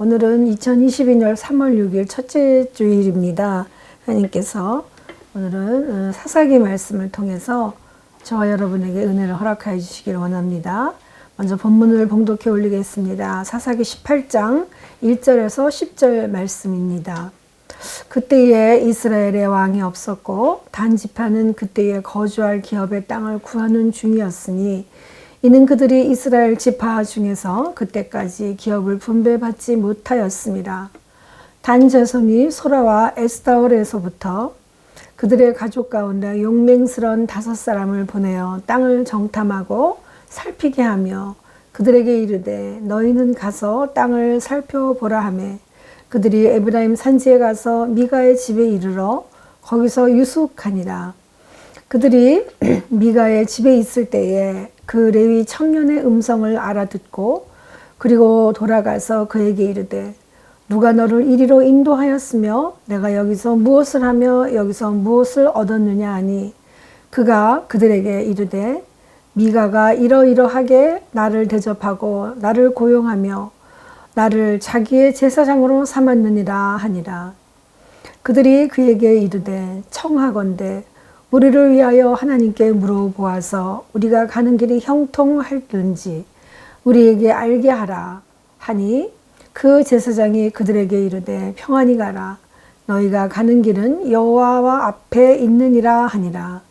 오늘은 2022년 3월 6일 첫째 주일입니다. 하나님께서 오늘은 사사기 말씀을 통해서 저와 여러분에게 은혜를 허락하여 주시기를 원합니다. 먼저 본문을 봉독해 올리겠습니다. 사사기 18장 1절에서 10절 말씀입니다. 그때에 이스라엘에 왕이 없었고 단 지파는 그때에 거주할 기업의 땅을 구하는 중이었으니 이는 그들이 이스라엘 지파 중에서 그때까지 기업을 분배받지 못하였습니다. 단 자손이 소라와 에스타올에서부터 그들의 가족 가운데 용맹스런 5사람을 보내어 땅을 정탐하고 살피게 하며 그들에게 이르되 너희는 가서 땅을 살펴보라 하매 그들이 에브라임 산지에 가서 미가의 집에 이르러 거기서 유숙하니라. 그들이 미가의 집에 있을 때에 그 레위 청년의 음성을 알아듣고 그리고 돌아가서 그에게 이르되 누가 너를 이리로 인도하였으며 내가 여기서 무엇을 하며 여기서 무엇을 얻었느냐 하니 그가 그들에게 이르되 미가가 이러이러하게 나를 대접하고 나를 고용하며 나를 자기의 제사장으로 삼았느니라 하니라. 그들이 그에게 이르되 청하건대 우리를 위하여 하나님께 물어보아서 우리가 가는 길이 형통할는지 우리에게 알게 하라 하니 그 제사장이 그들에게 이르되 평안히 가라 너희가 가는 길은 여호와 앞에 있느니라 하니라.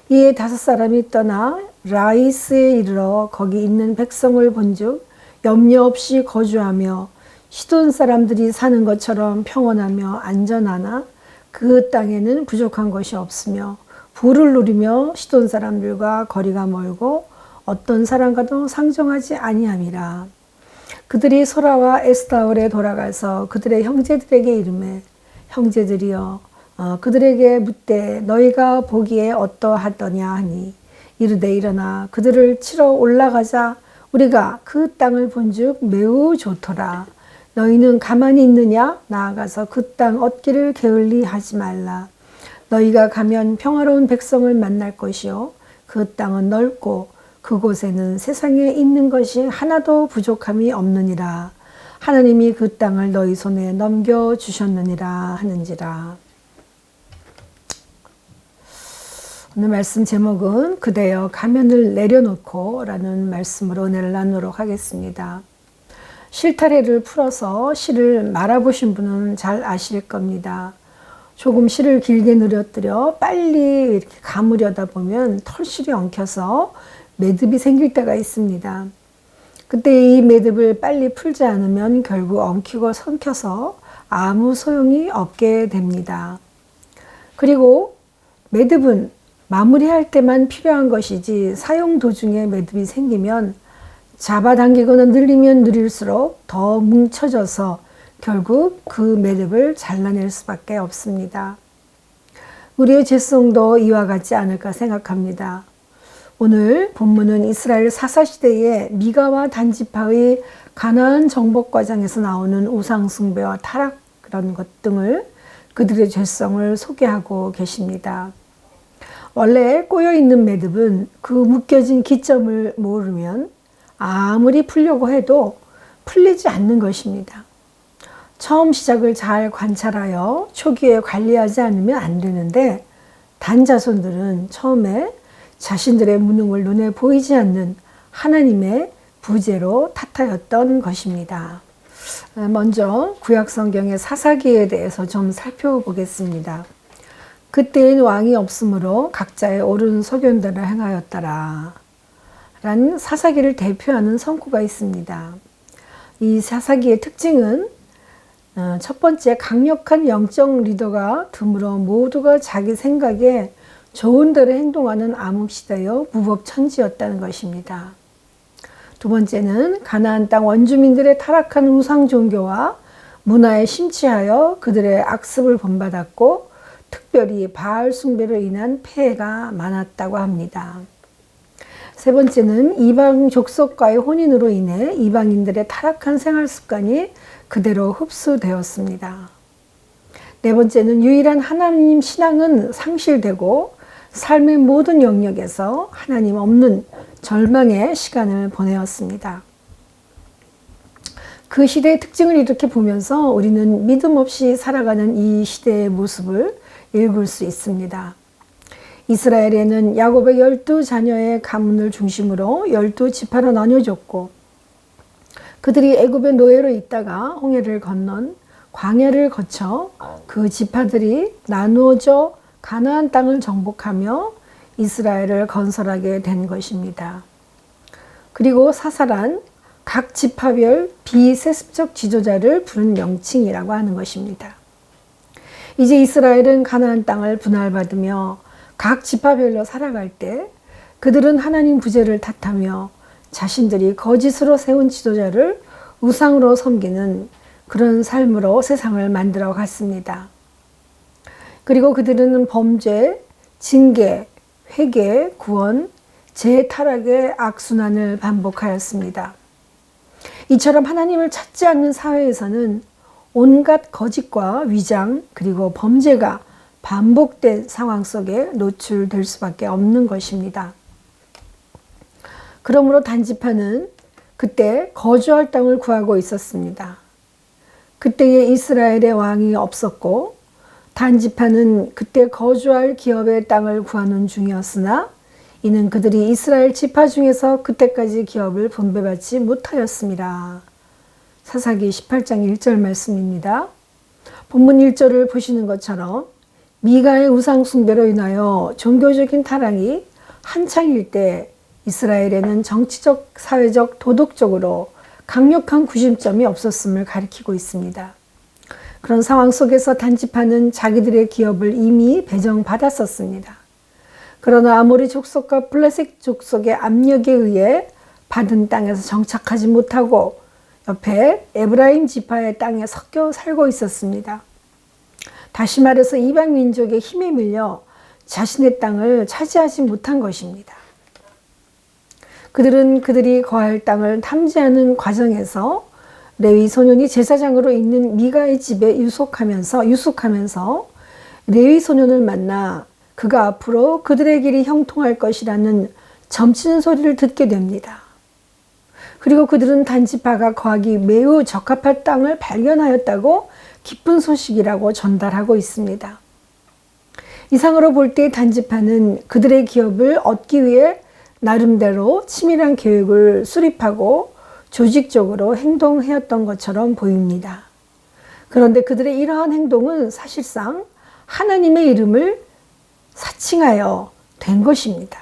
이에 5사람이 떠나 라이스에 이르러 거기 있는 백성을 본즉 염려 없이 거주하며 시돈 사람들이 사는 것처럼 평온하며 안전하나 그 땅에는 부족한 것이 없으며 부를 누리며 시돈 사람들과 거리가 멀고 어떤 사람과도 상종하지 아니함이라. 그들이 소라와 에스타올에 돌아가서 그들의 형제들에게 이르매 형제들이여 그들에게 묻되 너희가 보기에 어떠하더냐 하니 이르되 일어나 그들을 치러 올라가자 우리가 그 땅을 본즉 매우 좋더라. 너희는 가만히 있느냐? 나아가서 그 땅 얻기를 게을리 하지 말라. 너희가 가면 평화로운 백성을 만날 것이요 그 땅은 넓고 그곳에는 세상에 있는 것이 하나도 부족함이 없느니라. 하나님이 그 땅을 너희 손에 넘겨주셨느니라 하는지라. 오늘 말씀 제목은 그대여 가면을 내려놓고 라는 말씀으로 은혜를 나누도록 하겠습니다. 실타래를 풀어서 실을 말아보신 분은 잘 아실 겁니다. 조금 실을 길게 늘어뜨려 빨리 이렇게 감으려다 보면 털실이 엉켜서 매듭이 생길 때가 있습니다. 그때 이 매듭을 빨리 풀지 않으면 결국 엉키고 성켜서 아무 소용이 없게 됩니다. 그리고 매듭은 마무리할 때만 필요한 것이지 사용 도중에 매듭이 생기면 잡아당기거나 늘리면 늘릴수록 더 뭉쳐져서 결국 그 매듭을 잘라낼 수밖에 없습니다. 우리의 죄성도 이와 같지 않을까 생각합니다. 오늘 본문은 이스라엘 사사시대의 미가와 단지파의 가나안 정복 과정에서 나오는 우상 숭배와 타락 그런 것 등을 그들의 죄성을 소개하고 계십니다. 원래 꼬여있는 매듭은 그 묶여진 기점을 모르면 아무리 풀려고 해도 풀리지 않는 것입니다. 처음 시작을 잘 관찰하여 초기에 관리하지 않으면 안 되는데 단자손들은 처음에 자신들의 무능을 눈에 보이지 않는 하나님의 부재로 탓하였던 것입니다. 먼저 구약성경의 사사기에 대해서 좀 살펴보겠습니다. 그때엔 왕이 없으므로 각자의 옳은 소견대로 행하였더라 라는 사사기를 대표하는 성구가 있습니다. 이 사사기의 특징은 첫 번째 강력한 영적 리더가 드물어 모두가 자기 생각에 좋은 대로 행동하는 암흑시대여 무법천지였다는 것입니다. 두 번째는 가나안 땅 원주민들의 타락한 우상 종교와 문화에 심취하여 그들의 악습을 본받았고 특별히 바알 숭배로 인한 폐해가 많았다고 합니다. 세 번째는 이방 족속과의 혼인으로 인해 이방인들의 타락한 생활 습관이 그대로 흡수되었습니다. 네 번째는 유일한 하나님 신앙은 상실되고 삶의 모든 영역에서 하나님 없는 절망의 시간을 보내었습니다. 그 시대의 특징을 이렇게 보면서 우리는 믿음 없이 살아가는 이 시대의 모습을 읽을 수 있습니다. 이스라엘에는 야곱의 12자녀의 가문을 중심으로 12지파로 나뉘어졌고, 그들이 애굽의 노예로 있다가 홍해를 건넌 광야를 거쳐 그 지파들이 나누어져 가나안 땅을 정복하며 이스라엘을 건설하게 된 것입니다. 그리고 사사란 각 지파별 비세습적 지도자를 부른 명칭이라고 하는 것입니다. 이제 이스라엘은 가나안 땅을 분할받으며 각 지파별로 살아갈 때 그들은 하나님 부재를 탓하며 자신들이 거짓으로 세운 지도자를 우상으로 섬기는 그런 삶으로 세상을 만들어 갔습니다. 그리고 그들은 범죄, 징계, 회개, 구원, 재타락의 악순환을 반복하였습니다. 이처럼 하나님을 찾지 않는 사회에서는 온갖 거짓과 위장 그리고 범죄가 반복된 상황 속에 노출될 수밖에 없는 것입니다. 그러므로 단지파는 그때 거주할 땅을 구하고 있었습니다. 그때의 이스라엘의 왕이 없었고 단지파는 그때 거주할 기업의 땅을 구하는 중이었으나 이는 그들이 이스라엘 지파 중에서 그때까지 기업을 분배받지 못하였습니다. 사사기 18장 1절 말씀입니다. 본문 1절을 보시는 것처럼 미가의 우상 숭배로 인하여 종교적인 타락이 한창일 때 이스라엘에는 정치적, 사회적, 도덕적으로 강력한 구심점이 없었음을 가리키고 있습니다. 그런 상황 속에서 단지파는 자기들의 기업을 이미 배정받았었습니다. 그러나 아모리 족속과 블레셋 족속의 압력에 의해 받은 땅에서 정착하지 못하고 옆에 에브라임 지파의 땅에 섞여 살고 있었습니다. 다시 말해서 이방 민족의 힘에 밀려 자신의 땅을 차지하지 못한 것입니다. 그들은 그들이 거할 땅을 탐지하는 과정에서 레위 소년이 제사장으로 있는 미가의 집에 유숙하면서 레위 소년을 만나 그가 앞으로 그들의 길이 형통할 것이라는 점치는 소리를 듣게 됩니다. 그리고 그들은 단지파가 거하기 매우 적합한 땅을 발견하였다고 기쁜 소식이라고 전달하고 있습니다. 이상으로 볼 때 단지파는 그들의 기업을 얻기 위해 나름대로 치밀한 계획을 수립하고 조직적으로 행동하였던 것처럼 보입니다. 그런데 그들의 이러한 행동은 사실상 하나님의 이름을 사칭하여 된 것입니다.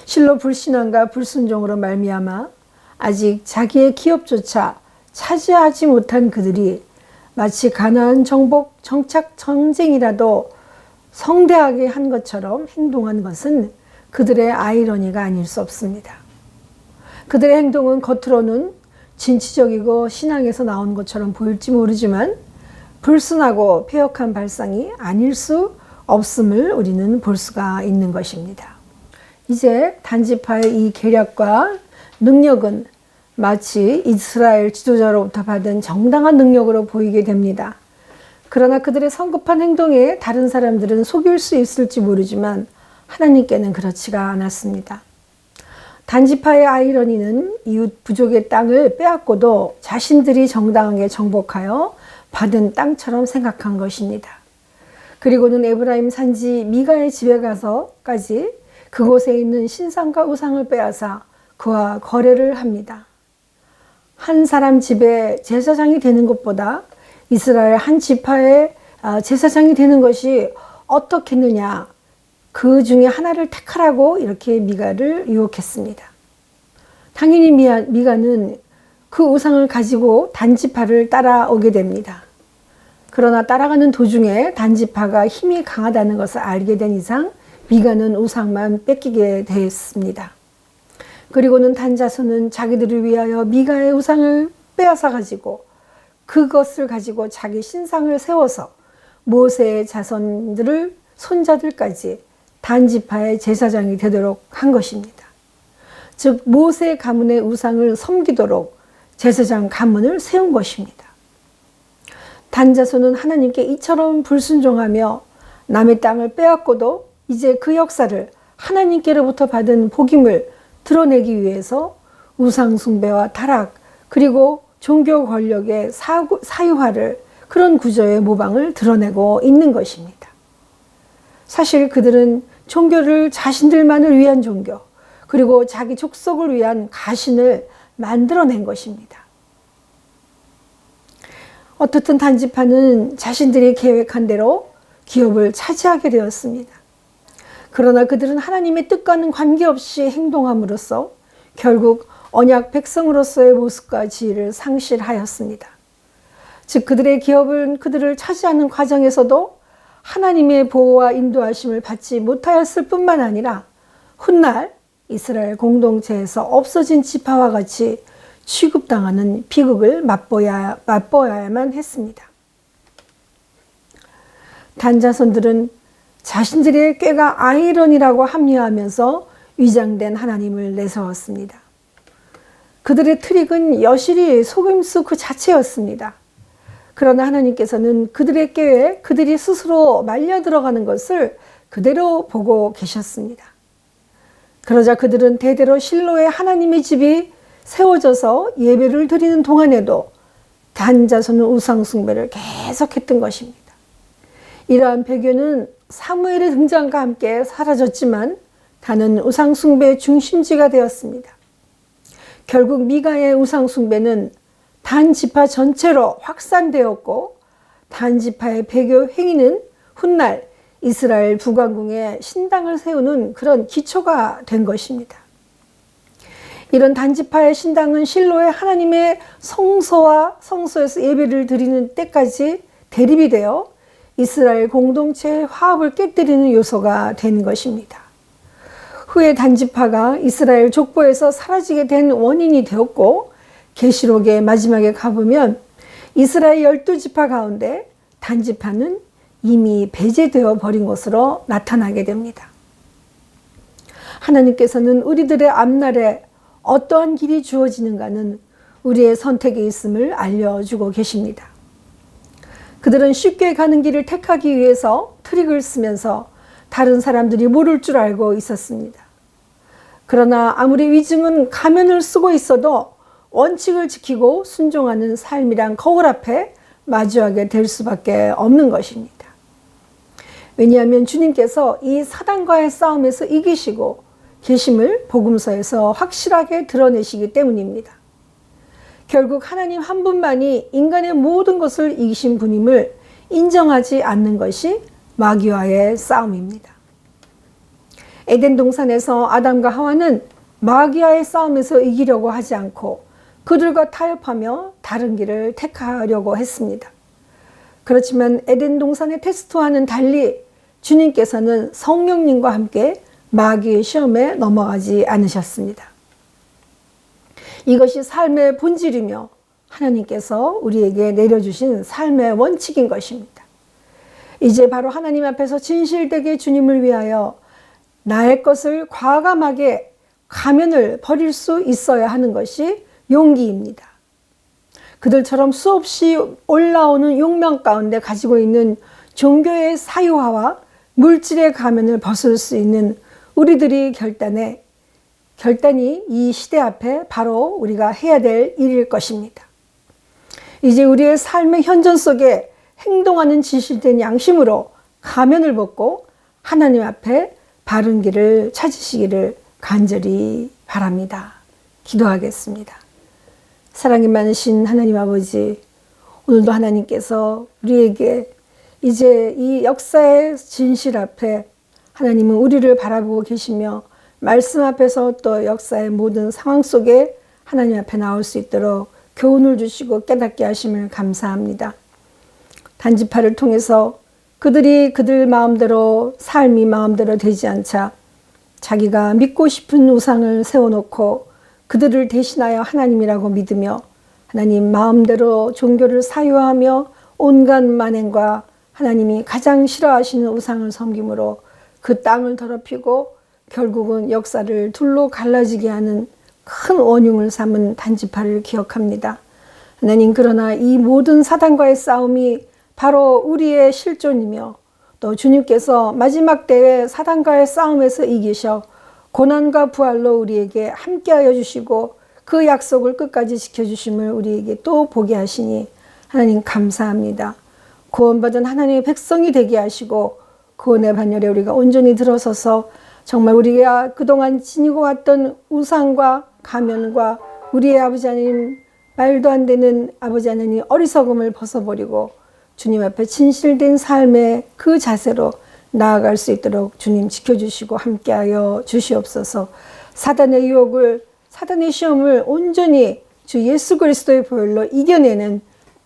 실로 불신앙과 불순종으로 말미암아 아직 자기의 기업조차 차지하지 못한 그들이 마치 가나안 정복 정착 전쟁이라도 성대하게 한 것처럼 행동한 것은 그들의 아이러니가 아닐 수 없습니다. 그들의 행동은 겉으로는 진취적이고 신앙에서 나온 것처럼 보일지 모르지만 불순하고 폐역한 발상이 아닐 수 없음을 우리는 볼 수가 있는 것입니다. 이제 단지파의 이 계략과 능력은 마치 이스라엘 지도자로부터 받은 정당한 능력으로 보이게 됩니다. 그러나 그들의 성급한 행동에 다른 사람들은 속일 수 있을지 모르지만 하나님께는 그렇지가 않았습니다. 단지파의 아이러니는 이웃 부족의 땅을 빼앗고도 자신들이 정당하게 정복하여 받은 땅처럼 생각한 것입니다. 그리고는 에브라임 산지 미가의 집에 가서까지 그곳에 있는 신상과 우상을 빼앗아 그와 거래를 합니다. 한 사람 집에 제사장이 되는 것보다 이스라엘 한 지파의 제사장이 되는 것이 어떻겠느냐, 그 중에 하나를 택하라고 이렇게 미가를 유혹했습니다. 당연히 미가는 그 우상을 가지고 단지파를 따라오게 됩니다. 그러나 따라가는 도중에 단지파가 힘이 강하다는 것을 알게 된 이상 미가는 우상만 뺏기게 됐습니다. 그리고는 단자손은 자기들을 위하여 미가의 우상을 빼앗아 가지고 그것을 가지고 자기 신상을 세워서 모세의 자손들을 손자들까지 단지파의 제사장이 되도록 한 것입니다. 즉 모세 가문의 우상을 섬기도록 제사장 가문을 세운 것입니다. 단자손은 하나님께 이처럼 불순종하며 남의 땅을 빼앗고도 이제 그 역사를 하나님께로부터 받은 복임을 드러내기 위해서 우상 숭배와 타락 그리고 종교 권력의 사유화를, 그런 구조의 모방을 드러내고 있는 것입니다. 사실 그들은 종교를 자신들만을 위한 종교, 그리고 자기 족속을 위한 가신을 만들어낸 것입니다. 어떻든 단지파는 자신들이 계획한 대로 기업을 차지하게 되었습니다. 그러나 그들은 하나님의 뜻과는 관계없이 행동함으로써 결국 언약 백성으로서의 모습과 지위를 상실하였습니다. 즉 그들의 기업은 그들을 차지하는 과정에서도 하나님의 보호와 인도하심을 받지 못하였을 뿐만 아니라 훗날 이스라엘 공동체에서 없어진 지파와 같이 취급당하는 비극을 맛보아야만 했습니다. 단자손들은 자신들의 꾀가 아이론이라고 합리화하면서 위장된 하나님을 내세웠습니다. 그들의 트릭은 여실히 속임수 그 자체였습니다. 그러나 하나님께서는 그들의 꾀에 그들이 스스로 말려 들어가는 것을 그대로 보고 계셨습니다. 그러자 그들은 대대로 실로의 하나님의 집이 세워져서 예배를 드리는 동안에도 단자손은 우상 숭배를 계속했던 것입니다. 이러한 배교는 사무엘의 등장과 함께 사라졌지만 다는 우상 숭배의 중심지가 되었습니다. 결국 미가의 우상 숭배는 단 지파 전체로 확산되었고 단 지파의 배교 행위는 훗날 이스라엘 북왕궁에 신당을 세우는 그런 기초가 된 것입니다. 이런 단지파의 신당은 실로의 하나님의 성소와 성소에서 예배를 드리는 때까지 대립이 되어 이스라엘 공동체의 화합을 깨뜨리는 요소가 된 것입니다. 후에 단지파가 이스라엘 족보에서 사라지게 된 원인이 되었고 계시록의 마지막에 가보면 이스라엘 12지파 가운데 단지파는 이미 배제되어 버린 것으로 나타나게 됩니다. 하나님께서는 우리들의 앞날에 어떠한 길이 주어지는가는 우리의 선택에 있음을 알려주고 계십니다. 그들은 쉽게 가는 길을 택하기 위해서 트릭을 쓰면서 다른 사람들이 모를 줄 알고 있었습니다. 그러나 아무리 위증은 가면을 쓰고 있어도 원칙을 지키고 순종하는 삶이란 거울 앞에 마주하게 될 수밖에 없는 것입니다. 왜냐하면 주님께서 이 사단과의 싸움에서 이기시고 계심을 복음서에서 확실하게 드러내시기 때문입니다. 결국 하나님 한 분만이 인간의 모든 것을 이기신 분임을 인정하지 않는 것이 마귀와의 싸움입니다. 에덴 동산에서 아담과 하와는 마귀와의 싸움에서 이기려고 하지 않고 그들과 타협하며 다른 길을 택하려고 했습니다. 그렇지만 에덴 동산의 테스트와는 달리 주님께서는 성령님과 함께 마귀의 시험에 넘어가지 않으셨습니다. 이것이 삶의 본질이며 하나님께서 우리에게 내려주신 삶의 원칙인 것입니다. 이제 바로 하나님 앞에서 진실되게 주님을 위하여 나의 것을 과감하게 가면을 버릴 수 있어야 하는 것이 용기입니다. 그들처럼 수없이 올라오는 욕망 가운데 가지고 있는 종교의 사유화와 물질의 가면을 벗을 수 있는 우리들이 결단이 이 시대 앞에 바로 우리가 해야 될 일일 것입니다. 이제 우리의 삶의 현존 속에 행동하는 진실된 양심으로 가면을 벗고 하나님 앞에 바른 길을 찾으시기를 간절히 바랍니다. 기도하겠습니다. 사랑이 많으신 하나님 아버지, 오늘도 하나님께서 우리에게 이제 이 역사의 진실 앞에 하나님은 우리를 바라보고 계시며 말씀 앞에서 또 역사의 모든 상황 속에 하나님 앞에 나올 수 있도록 교훈을 주시고 깨닫게 하심을 감사합니다. 단지파를 통해서 그들이 그들 마음대로 삶이 마음대로 되지 않자 자기가 믿고 싶은 우상을 세워놓고 그들을 대신하여 하나님이라고 믿으며 하나님 마음대로 종교를 사유하며 온갖 만행과 하나님이 가장 싫어하시는 우상을 섬김으로 그 땅을 더럽히고 결국은 역사를 둘로 갈라지게 하는 큰 원흉을 삼은 단지파를 기억합니다. 하나님, 그러나 이 모든 사단과의 싸움이 바로 우리의 실존이며 또 주님께서 마지막 때에 사단과의 싸움에서 이기셔 고난과 부활로 우리에게 함께하여 주시고 그 약속을 끝까지 지켜주심을 우리에게 또 보게 하시니 하나님 감사합니다. 구원받은 하나님의 백성이 되게 하시고 구원의 반열에 우리가 온전히 들어서서 정말 우리가 그동안 지니고 왔던 우상과 가면과 우리의 아버지 하나님, 말도 안 되는 아버지 하나님 어리석음을 벗어버리고 주님 앞에 진실된 삶의 그 자세로 나아갈 수 있도록 주님 지켜주시고 함께하여 주시옵소서. 사단의 유혹을, 사단의 시험을 온전히 주 예수 그리스도의 보혈로 이겨내는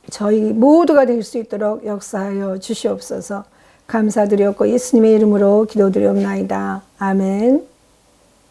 저희 모두가 될 수 있도록 역사하여 주시옵소서. 감사드렸고 예수님의 이름으로 기도드리옵나이다. 아멘.